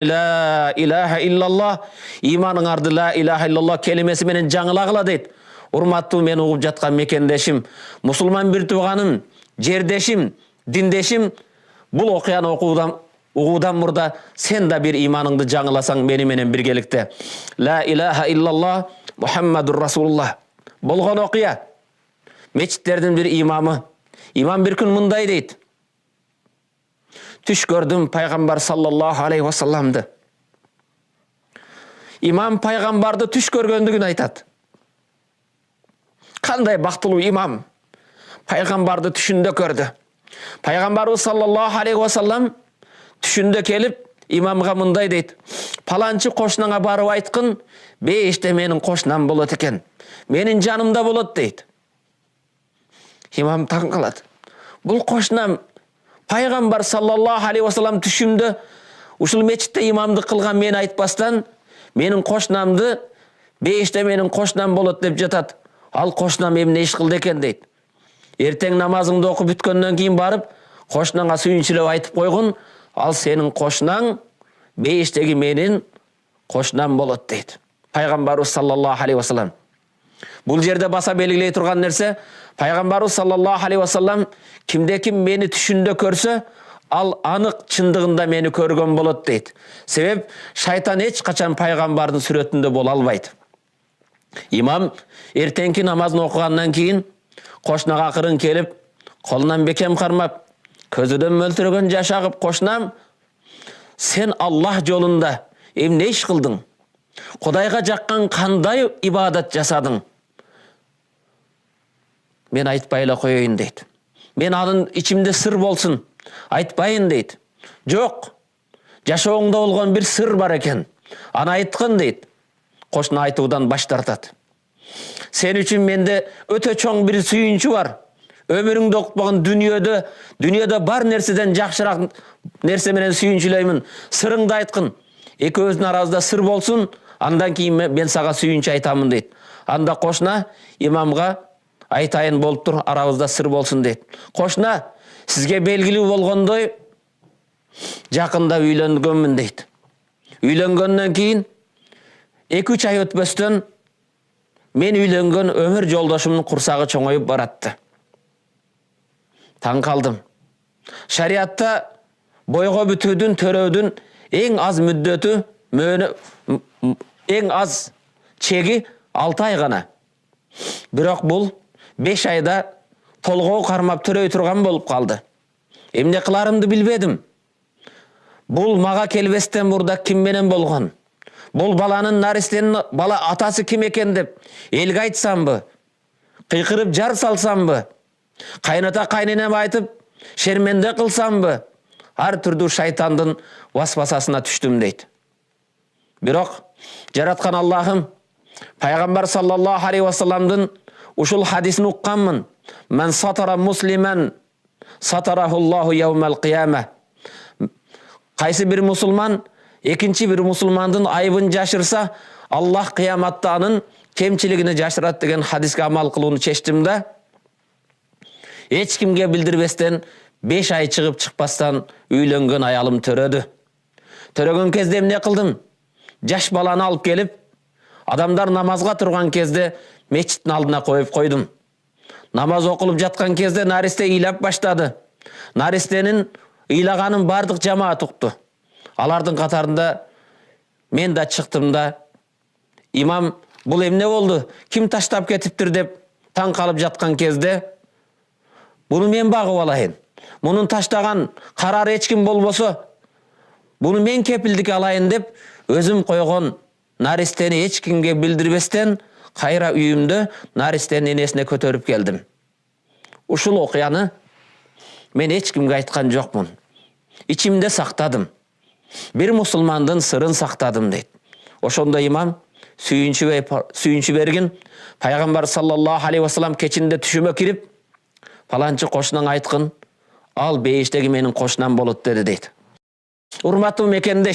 La ilahe illallah, imanыңарды la ilahe illallah келемесі менен жаңылағыла дейт. Урматтуу мен угуп жаткан мекендешим, мусулман бир тууганым, жердешим, диндешим, бул окуяны угуудан мурда сен да бир иманыңды жаңыласаң мени менен биргеликте. La ilahe illallah, Muhammadur Rasulullah. Болгон окуя. Мечиттердин бир имамы. Имам бир күн мындай дейт. Түш көрдім пайғамбар саллаллаху алейхи вассаламды. Имам пайғамбарды түш көргендігін айтады. Қандай бақтылуу имам пайғамбарды түшінде көрді. Пайғамбарыбыз саллаллаху алейхи вассалам түшінде келіп имамға мындай дейді. Паланчы қошнаңа барып айтқын, бейіште менің қошнам болады екен. Менің жанымда болады дейді. Имам таң қалады. Бұл қошнам Пайғамбар саллаллаху алейхи вассалам түшімді ушул мечитте имамды кылган мен айтпастан менин кошнамды бейиште менин кошнам болот деп жатат. Ал кошнам эмне иш кылды экен дейт. Эртең намазыңды окуп бүткөндөн кийин барып кошнаңа сүйүнчүлөп айтып койгун, ал сенин кошнаң бейиштеги менин кошнам болот дейт. Пайгамбарыбыз саллаллаху алейхи вассалам. Бул жерде баса белгилей турган нерсе, Пайгамбарыбыз саллаллаху алейхи вассалам кимде ким мени түшүндө көрсө, ал анык чындыгында мени көргөн болот дейт. Себеп шайтан эч качан пайгамбардын сүрөтүндө боло албайт. Имам эртеңки намазын окугандан кийин кошнага акырын келип, колунан бекем кармап, көзүдөн мөлтүрөгөн жаш агып, кошнам, сен Аллах жолунда эмне иш кылдың? Кудайга жаккан кандай ибадат жасадың? Мен айтпай эле коеюн дейт. Мен анын ичимде сыр болсун, айтпайын дейт. Жок, жашооңдо болгон бир сыр бар экен. Аны айткын дейт. Кошна айтуудан баш тартат. Сен үчүн менде өтө чоң бир сүйүнчү бар. Өмүрүңдө окпаган дүйнөдө бар нерседен жакшыраак нерсе менен сүйүнчүлөймүн. Сырыңды айткын. Экөөбүздүн арабызда сыр болсун, андан кийин мен сага сүйүнчү айтамын дейт. Анда кошна имамга айтайын болуп тур, арабызда сыр болсун дейт. Кошна, сизге белгилүү болгондой жакында үйлөнгөнмүн дейт. Үйлөнгөндөн кийин 2-3 ай өтпөстөн мен үйлөнгөн өмүр жолдошумдун курсагы чоңоюп баратты. Таң калдым. Шариатта бойго бүтүүдүн, төрөөдүн эң аз мүддөтү, эң аз чеги 6 ай гана. Бирок бул 5 айда толгоо кармап төрөй турган болуп калды. Эмне кыларымды билбедим. Бул мага келбестен мурда ким менен болгон? Бул баланын наристенин бала атасы ким экен деп элге айтсамбы? Кыйкырып жар салсамбы? Кайната кайненеме айтып шерменде кылсамбы? Ар түрдүү шайтандын васвасасына түштүм дейт. Бирок жараткан Аллахым Пайгамбар саллаллаху алейхи вассаламдын ушул хадисин укканмын. Мен сатара муслиман сатарахуллаху яумал кияма. Кайсы бир мусулман экинчи бир мусулмандын айыбын жашырса, Аллах кыяматта анын кемчилигини жашырат деген хадиске амал кылууну чечтим да. Эч кимге билдирбестен 5 ай чыгып чыкпастан үйлөнгөн аялым төрөдү. Төрөгөн кезде эмне кылдым? Жаш баланы алып келип, адамдар намазга турган кезде мечиттин алдына коюп койдум. Намаз окулуп жаткан кезде наристе ыйлап баштады. Наристенин ыйлаганын бардык жамаат укту. Алардын катарында мен да чыктым да. Имам, бул эмне болду? Ким таштап кетиптир деп таң калып жаткан кезде, буну мен багып алайын. Мунун таштаган карар эч ким болбосо, буну мен кепилдик алайын деп өзүм койгон наристени эч кимге билдирбестен кайра үйүмдө наристенин энесине көтөрүп келдим. Ушул окуяны мен эч кимге айткан жокмун. Ичимде сактадым. Бир мусулмандын сырын сактадым дейт. Ошондо имам сүйүнчү бергин. Пайгамбар саллаллаху алейхи вассалам кечинде түшүмө кирип, паланчы кошнаң айткын, ал бейиштеги менин кошнам болот деди дейт. Урматтуу мекендеш.